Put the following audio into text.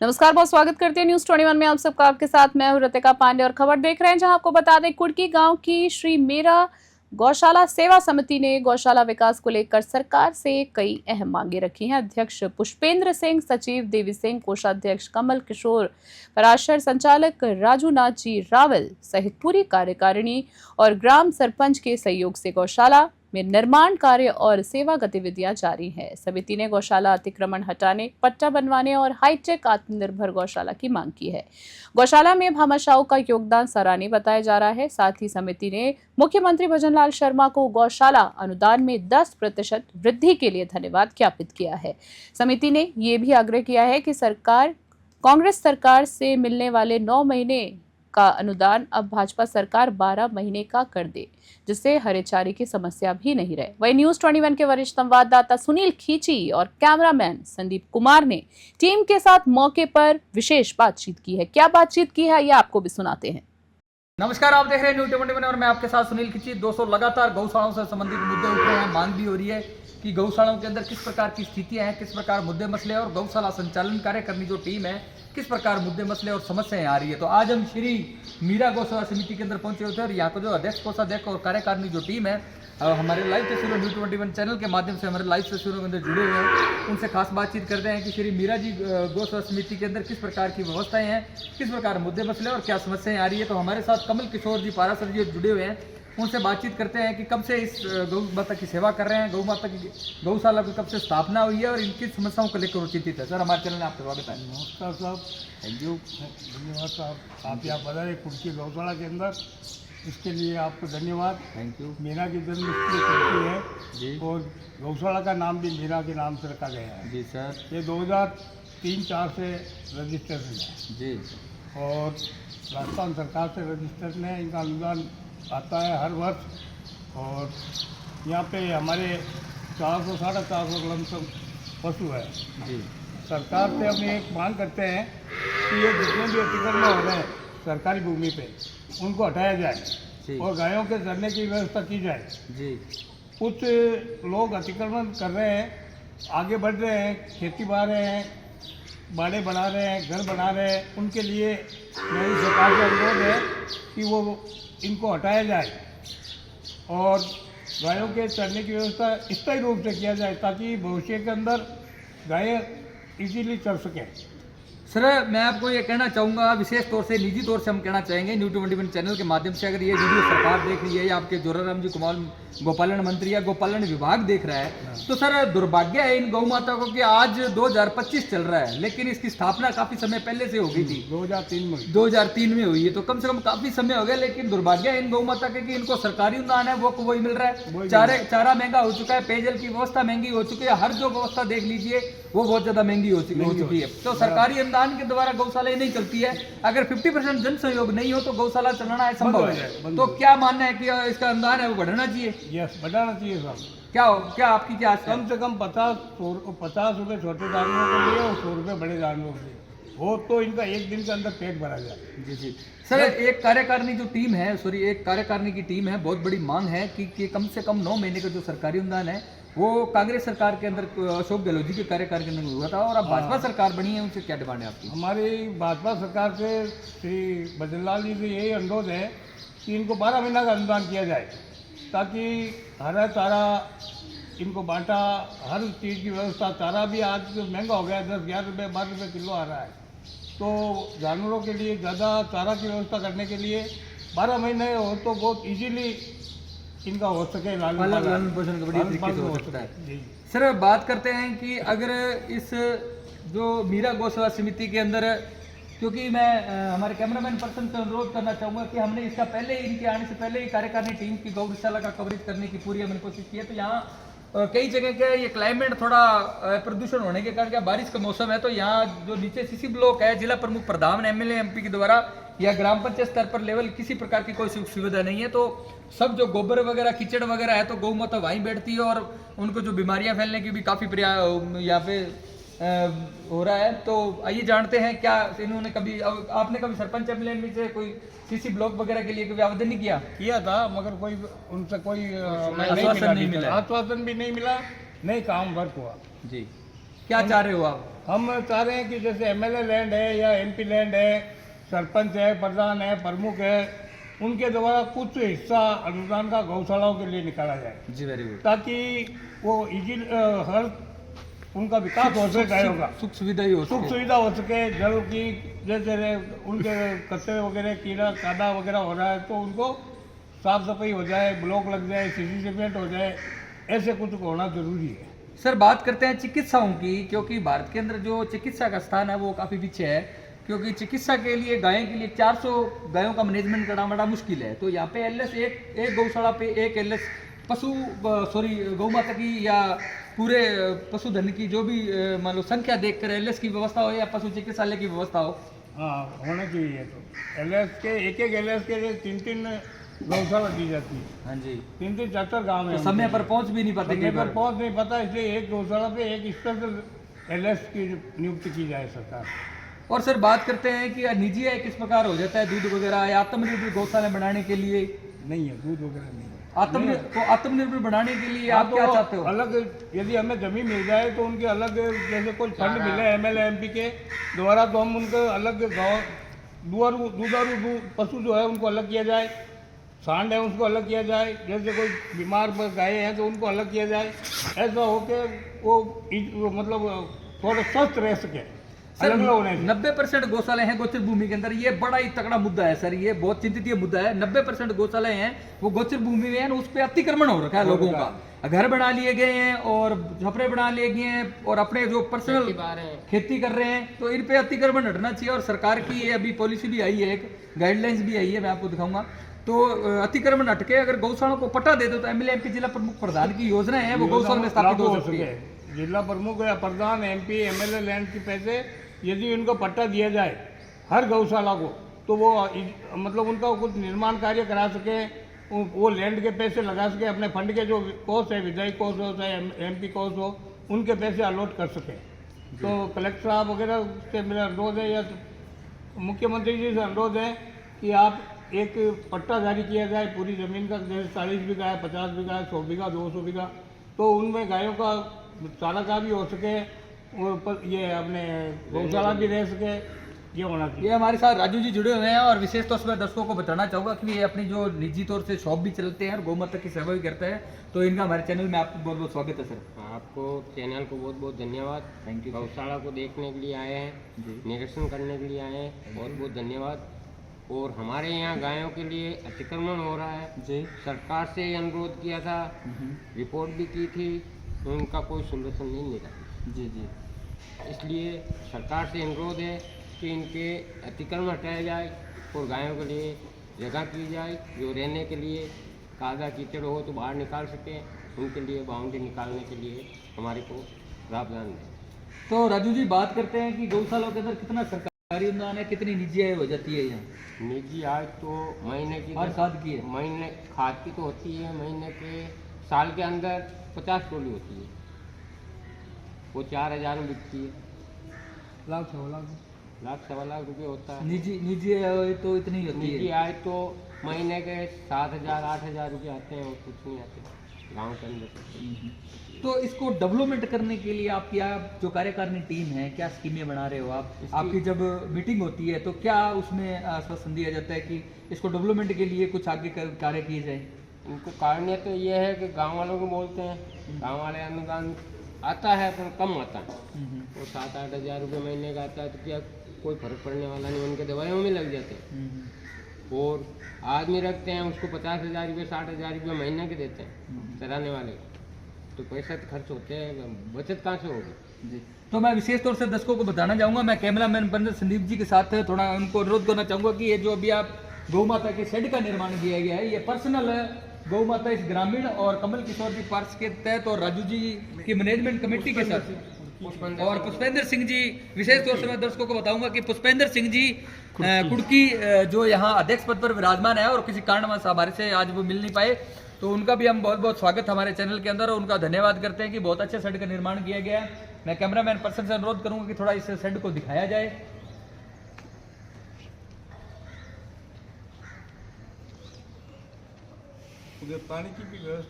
नमस्कार, बहुत स्वागत करते हैं न्यूज 21 में आप सबका। आपके साथ मैं हूं रितिका पांडे और खबर देख रहे हैं जहां आपको बता दें कुड़की गांव की श्री मीरा गौशाला सेवा समिति ने गौशाला विकास को लेकर सरकार से कई अहम मांगे रखी हैं। अध्यक्ष पुष्पेंद्र सिंह, सचिव देवी सिंह, कोषाध्यक्ष कमल किशोर पराशर, संचालक राजू नाथ जी रावल सहित पूरी कार्यकारिणी और ग्राम सरपंच के सहयोग से गौशाला में निर्माण कार्य और सेवा गतिविधियां जारी है। समिति ने गौशाला अतिक्रमण हटाने, पट्टा बनवाने और हाईटेक आत्मनिर्भर गौशाला की मांग की है। गौशाला में भामाशाहों का योगदान सराहनीय बताया जा रहा है। साथ ही समिति ने मुख्यमंत्री भजनलाल शर्मा को गौशाला अनुदान में 10% वृद्धि के लिए धन्यवाद ज्ञापित किया है। समिति ने ये भी आग्रह किया है कि कांग्रेस सरकार से मिलने वाले 9 महीने का अनुदान अब भाजपा सरकार 12 महीने का कर दे, जिससे हरे चारे की समस्या भी नहीं रहे। वहीं न्यूज 21 के वरिष्ठ संवाददाता सुनील खींची और कैमरामैन संदीप कुमार ने टीम के साथ मौके पर विशेष बातचीत की है। क्या बातचीत की है ये आपको भी सुनाते हैं। नमस्कार, आप देख रहे हैं न्यूज 21 और मैं आपके साथ सुनील खींची। 200 लगातार गौशालाओं से संबंधित मुद्दे उठ रहे हैं। मांग भी हो रही है कि गौशालाओं के अंदर किस प्रकार की स्थितियां हैं, किस प्रकार मुद्दे मसले और गौशाला संचालन कार्य करनी जो टीम है किस प्रकार मुद्दे मसले और समस्याएं आ रही है। तो आज हम श्री मीरा गौशाला समिति के अंदर पहुंचे हुए थे और यहाँ को जो अध्यक्ष, कोषाध्यक्ष और कार्यकारिणी जो टीम है हमारे लाइव तस्वीरों न्यूज 21 चैनल के माध्यम से हमारे लाइव तस्वीरों के अंदर जुड़े हुए हैं। उनसे खास बातचीत करते हैं कि श्री मीरा जी गौशाला समिति के अंदर किस प्रकार की व्यवस्थाएं हैं, किस प्रकार मुद्दे मसले और क्या समस्याएं आ रही है। तो हमारे साथ कमल किशोर जी पारासर जी जुड़े हुए हैं। उनसे बातचीत करते हैं कि कब से इस गौ माता की सेवा कर रहे हैं, गौ माता की गौशाला की कब से स्थापना हुई है और इनकी समस्याओं को लेकर वो चिंतित है। सर, हमारे चैनल में आपका स्वागत है। नमस्कार साहब, थैंक यू, धन्यवाद साहब। आप यहाँ पधारे कुड़की गौशाला के अंदर, इसके लिए आपको धन्यवाद। Thank you. मीरा की जन्मस्थली कुड़की है जी। और गौशाला का नाम भी मीरा के नाम से रखा गया है। जी सर। ये 2003-04 से रजिस्ट्रेशन है जी। और राजस्थान सरकार से रजिस्ट्रेशन है। इनका अनुदान आता है हर वर्ष और यहाँ पे हमारे 400-450 लमसम पशु है। जी। सरकार से हम एक मांग करते हैं कि ये जितने भी अतिक्रमण हो रहे हैं सरकारी भूमि पे उनको हटाया जाए और गायों के चरने की व्यवस्था की जाए। जी। कुछ लोग अतिक्रमण कर रहे हैं, आगे बढ़ रहे हैं, खेती बना रहे हैं, बाड़े बना रहे हैं, घर बना रहे हैं। उनके लिए मेरी सरकार से अनुरोध है कि वो इनको हटाया जाए और गायों के चरने की व्यवस्था स्थायी रूप से किया जाए ताकि भविष्य के अंदर गायें इजीली चल सकें। सर, मैं आपको ये कहना चाहूँगा, विशेष तौर से निजी तौर से हम कहना चाहेंगे न्यूज 21 चैनल के माध्यम से, अगर ये वीडियो सरकार देख रही है या आपके जोराराम जी कुमार गोपालन मंत्री या गोपालन विभाग देख रहा है तो सर दुर्भाग्य है इन गौ माता को कि आज 2025 चल रहा है, लेकिन इसकी स्थापना काफी समय पहले से हो गई थी। 2003 में हुई है, तो कम से कम काफी समय हो गया। लेकिन दुर्भाग्य है इन गौ माता के कि इनको सरकारी अनुदान है वो वही मिल रहा है। चारा महंगा हो चुका है, पेयजल की व्यवस्था महंगी हो चुकी है, हर जो व्यवस्था देख लीजिए वो बहुत ज्यादा महंगी हो चुकी है। तो सरकारी अनुदान के द्वारा गौशाला नहीं चलती है। अगर 50% जन सहयोग नहीं हो तो गौशाला चलाना असंभव है। तो क्या मानना है कि इसका अनुदान है वो बढ़ाना चाहिए? यस, बढ़ाना चाहिए साहब। क्या आपकी क्या कम से कम 50 रुपये छोटे जानवरों के लिए और 100 रुपये बड़े जानवरों के लिए हो तो इनका एक दिन के अंदर पेट भरा जाए। जी जी। सर, एक कार्यकारिणी जो टीम है, एक कार्यकारिणी की टीम है, बहुत बड़ी मांग है कि कम से कम 9 महीने का जो सरकारी अनुदान है वो कांग्रेस सरकार के अंदर अशोक गहलोत जी के कार्यकाल के अंदर हुआ था और अब भाजपा सरकार बनी है, उनसे क्या डिमांड है आपकी? हमारी भाजपा सरकार से श्री भजनलाल जी से यही अनुरोध है कि इनको 12 महीना का अनुदान किया जाए ताकि हरा चारा इनको बांटा, हर चीज़ की व्यवस्था। चारा भी आज महंगा हो गया है, 10-11 रुपये 12 रुपये किलो आ रहा है। तो जानवरों के लिए ज़्यादा चारा की व्यवस्था करने के लिए 12 महीने हो तो बहुत इजीली इनका हो सके, लालन पोषण का बड़ी तरीके से हो सकता है। सर, बात करते हैं कि अगर इस जो मीरा गौशाला समिति के अंदर, क्योंकि मैं हमारे कैमरामैन पर्सन से अनुरोध करना चाहूँगा कि हमने इसका पहले इनके आने से पहले ही कार्यकारिणी टीम की गौशाला का कवरेज करने की पूरी हमने कोशिश की है। तो यहाँ कई जगह के ये क्लाइमेट थोड़ा प्रदूषण होने के कारण क्या बारिश का मौसम है तो यहाँ जो नीचे सीसी ब्लॉक है, जिला प्रमुख प्रधान एमएलए एमपी के द्वारा या ग्राम पंचायत स्तर पर लेवल किसी प्रकार की कोई सुविधा नहीं है। तो सब जो गोबर वगैरह कीचड़ वगैरह है तो गौ माता वहीं बैठती है और उनको जो बीमारियां फैलने की भी काफ़ी यहाँ पे हो रहा है। तो आइए जानते हैं क्या इन्होंने कभी, आपने कभी सरपंच एमएलए से कोई सीसी ब्लॉक वगैरह के लिए कभी आवेदन नहीं किया था, मगर कोई उनसे कोई आश्वासन नहीं मिला, आश्वासन भी नहीं मिला, नहीं काम वर्क हुआ। जी। क्या चाह रहे हो आप? हम चाह रहे हैं कि जैसे एमएलए लैंड है या एमपी लैंड है, सरपंच है, प्रधान है, प्रमुख है, उनके द्वारा कुछ हिस्सा अनुदान का गौशालाओं के लिए निकाला जाए, जी वेरी गुड। ताकि वो इजी हर उनका विकास हो सके, गायों का सुख सुविधा ही हो सुख सके। सुविधा हो सके। जल की जैसे उनके कचरे वगैरह, कीड़ा कादा वगैरह हो रहा है तो उनको साफ सफाई हो जाए, ब्लॉक लग जाए, सीसी सीमेंट हो जाए, ऐसे कुछ होना जरूरी है। सर बात करते हैं चिकित्साओं की, क्योंकि भारत के अंदर जो चिकित्सा का स्थान है वो काफ़ी पीछे है, क्योंकि चिकित्सा के लिए गायों के लिए 400 गायों का मैनेजमेंट करना बड़ा मुश्किल है। तो यहाँ पे एलएस एक गौशाला पे एक एलएस गौ माता की या पूरे पशुधन की जो भी मान लो संख्या देखकर एलएस की व्यवस्था हो या पशु चिकित्सालय की व्यवस्था हो। हाँ, होना चाहिए। तो एलएस के एक एलएस के लिए 3-3 गौशाला दी जाती है। हाँ जी। 3-3 4 गाँव तो में समय पर पहुंच भी नहीं पाते समय कई पर बार। पहुंच नहीं पाता, इसलिए एक गौशाला पे एक स्पेशल एलएस की नियुक्ति की जाए सरकार। और सर बात करते हैं कि निजी है किस प्रकार हो जाता है दूध वगैरह या आत्मनिर्भर गौशाला बनाने के लिए? नहीं है, दूध वगैरह नहीं है। आत्मनिर्भर बनाने के लिए आप क्या चाहते हो? अलग यदि हमें जमीन मिल जाए तो उनके अलग जैसे कोई फंड मिले एमएलए एमपी के द्वारा, तो हम उनको अलग दुधारू पशु जो है उनको अलग किया जाए, सांड है उसको अलग किया जाए, जैसे कोई बीमार गाय हैं तो उनको अलग किया जाए। ऐसा हो के वो मतलब थोड़ा स्वस्थ रह सके। सर अलग होने से 90% गौशाले हैं गोचर भूमि के अंदर, ये बड़ा ही तगड़ा मुद्दा है सर, ये बहुत चिंतित मुद्दा है। 90% गौशाले हैं वो गोचर भूमि में है, उस पर अतिक्रमण हो रखा है लोगों का। घर बना लिए गए हैं और झपड़े बना लिए गए हैं और अपने जो पर्सनल खेती कर रहे हैं, तो इन पे अतिक्रमण हटना चाहिए। और सरकार की ये अभी पॉलिसी भी आई है, एक गाइडलाइंस भी आई है, मैं आपको दिखाऊंगा। तो अतिक्रमण हटके अगर गौशाला को पट्टा दे दो तो एमएलए एमपी जिला प्रमुख प्रधान की योजना है वो गौशाला में स्थापित हो सकती है। जिला प्रमुख या प्रधान एमपी एमएलए लैंड के पैसे यदि उनको पट्टा दिया जाए हर गौशाला को, तो वो मतलब उनका कुछ निर्माण कार्य करा सके, वो लैंड के पैसे लगा सके, अपने फंड के जो कोष है, विधायक कोष हो चाहे एमपी कोष हो, उनके पैसे अलॉट कर सके। तो कलेक्टर साहब वगैरह से मेरा अनुरोध है या मुख्यमंत्री जी से अनुरोध है कि आप एक पट्टा जारी किया जाए पूरी ज़मीन का, जैसे 40 बीघा है, 50 बीघा है, 100 बीघा, 200 बीघा, तो उनमें गायों का चारा का भी हो सके, ये अपने गौशाला भी रह सके, ये होना चाहिए। ये हमारे साथ राजू जी जुड़े हुए हैं और विशेष तौर से दर्शकों को बताना चाहूँगा कि ये अपनी जो निजी तौर से शॉप भी चलते हैं और गौ माता की सेवा भी करते हैं, तो इनका हमारे चैनल में आपको बहुत बहुत स्वागत है सर। आपको चैनल को बहुत बहुत धन्यवाद। Thank you. गौशाला को देखने के लिए आए हैं, निरीक्षण करने के लिए आए हैं, बहुत बहुत धन्यवाद। और हमारे यहाँ गायों के लिए अतिक्रमण हो रहा है जी, सरकार से अनुरोध किया था, रिपोर्ट भी की थी, उनका कोई सोल्यूशन नहीं निकला। जी जी। इसलिए सरकार से अनुरोध है कि इनके अतिक्रमण हटाया जाए और गायों के लिए जगह की जाए, जो रहने के लिए कादा कीचड़ हो तो बाहर निकाल सकें, उनके लिए बाउंड्री निकालने के लिए हमारे को प्रावधान है। तो राजू जी बात करते हैं कि गौशाला के अंदर कितना सरकारी अनुदान है, कितनी निजी आय हो जाती है यहाँ? निजी आय तो महीने की हर खाद की है? महीने खाद की तो होती है, महीने के साल के अंदर 50 टोली होती है, वो 4000 में बिकती है। लाख 1.25 लाख रुपये होता है। निजी आय तो इतनी ही होती निजी है। आय तो महीने के 7,000-8,000 रुपये आते हैं और कुछ नहीं आते गांव के अंदर। तो इसको डेवलपमेंट करने के लिए आपकी जो कार्यकारिणी टीम है, क्या स्कीमें बना रहे हो आप? आपकी जब मीटिंग होती है तो क्या उसमें आश्वासन दिया जाता है कि इसको डेवलपमेंट के लिए कुछ आगे कार्य किए जाए? इनको कारण तो ये है कि गांव वालों को बोलते हैं, गांव वाले अनुदान आता है पर कम आता है, वो 7-8 हज़ार रुपये महीने का आता है, तो क्या कोई फर्क पड़ने वाला नहीं, उनके दवाइयों में लग जाते हैं। और आदमी रखते हैं उसको 50,000 रुपये 60,000 रुपये महीने के देते हैं चलाने वाले को, तो पैसा तो खर्च होते हैं, बचत कहाँ से होगी जी। तो मैं विशेष तौर से दर्शकों को बताना चाहूँगा, मैं कैमरामैन बंदर संदीप जी के साथ थोड़ा उनको अनुरोध करना चाहूँगा कि ये जो अभी आप गौ माता के शेड का निर्माण किया गया है, ये पर्सनल गौ माता इस ग्रामीण और कमल किशोर जी पार्क के तहत और राजू जी की मैनेजमेंट कमेटी के साथ और पुष्पेंद्र सिंह जी, विशेष तौर से मैं दर्शकों को बताऊंगा कि पुष्पेंद्र सिंह जी कुड़की जो यहाँ अध्यक्ष पद पर विराजमान है और किसी कारणवश हमारे से आज वो मिल नहीं पाए, तो उनका भी हम बहुत बहुत स्वागत हमारे चैनल के अंदर और उनका धन्यवाद करते हैं कि बहुत अच्छे शेड का निर्माण किया गया है। मैं कैमरामैन पर्सन से अनुरोध करूंगा कि थोड़ा इस शेड को दिखाया जाए। उधर पानी की भी व्यवस्था